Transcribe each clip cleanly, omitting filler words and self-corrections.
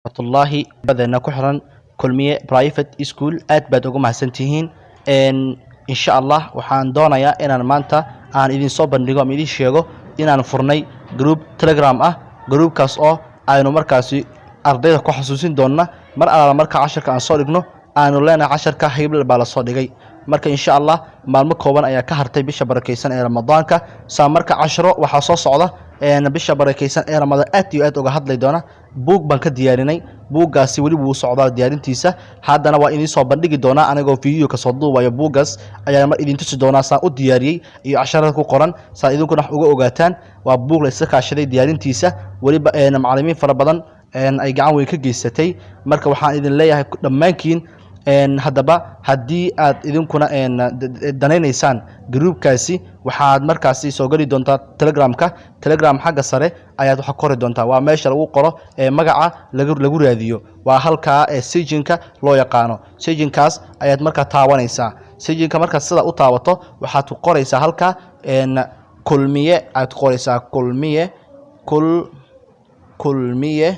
الله بدنا كحرا كلمية برايفت سكول aad baad ugu mahadsantihiin insha Allah waxaan doonayaa inaan maanta aan idin soo bandhigo ama idin sheego inaan furnay group Telegram ah groupkaas oo aynu markaasi ardayda ku xasuusin doona mar alla marka casharka aan soo dhigno aanu leenahay casharka hebel baa la soo dhigay marka insha Allah maalmo kooban ayaa ka hartay bisha barakeysan ee Ramadaanka saa marka casharo waxa soo socda bisha barakeysan ee Ramadaan aad iyo aad uga hadlay doona buug baan ka diyaarinay buuggaasi wali wuu socdaa diyaarintiisa haddana waa idin soo bandhigi doonaa anigoo video ka soo duubayo buuggaas ayaa mar idin tusi doonaa saan u diyaariyay iyo casharada ku qoran saa idinkuna wax uga ogaataan waa buug la iska kaashaday diyaarintiisa waliba macallimiin fara badan ay gacan weyn ka geysatay marka waxaan idin leeyahay dhammaankiin haddaba haddii aad idinkuna danaynaysaan groupkaasi waxaad markaasi soo gali doontaa telegram xagga sare ayaad waxa qori doontaa waa meesha lagu qoro magaca lagu raadiyo waa halka sejinka loo yaqaano sejinkaas ayaad markaa taawanaysaa sejinka marka sida u taawato waxaad ku qoraysaa halka kulmiye aad qoraysaa kulmiye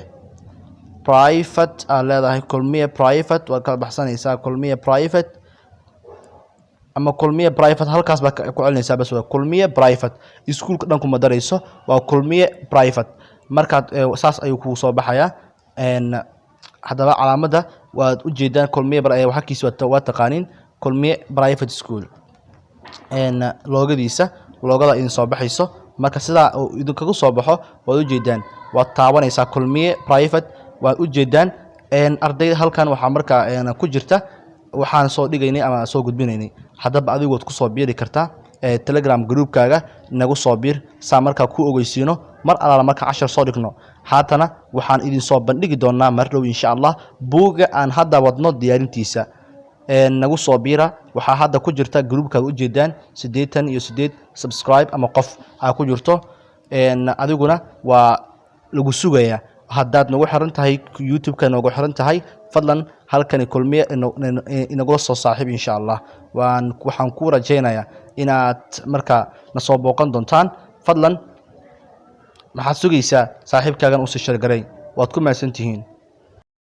private leedahay kulmiye private waa kala baxsanaysaa kulmiye private ama kulmiye private halkaas baa ku celinaysaa bas waa kulmiye private iskuulka dhan kuma darayso waa kulmiye private markaad saas ayuu ku soo baxayaa haddaba calaamada waad u jeedaan kulmiye waxa kiisa waa taqaaniin kulmiye private school loogada idin soo baxayso marka sidaa uu idinkagu soo baxo waad u jeedaan waad taabanaysaa kulmiye private waad u jeedaan ardayda halkan waxa markaa ku jirta waxaan soo dhigaynay ama soo gudbinaynay haddaba adigu waad ku soo biiri kartaa Telegram groupkaaga nagu soo biir saa markaa ku ogeysiino mar alla marka cashar soo dhigno haatana waxaan idin soo bandhigi doonaa mar dhow insha Allah buuga aan hadda wadno diyaarintiisa nagu soo biira waxa hadda ku jirta groupkaaga u jeedaan 88 subscribe ama qof aa ku jirto adiguna waa lagu sugayaa haddaad nagu xiran tahay YouTube-ka nagu xiran tahay fadlan halkan kulmiye inagu soo saaxiib insha Allah waxaan ku rajaynayaa inaad marka na soo booqan doontaan fadlan maxaad sugaysaa saaxiibkaagan u soo share garay waad ku mahadsantihiin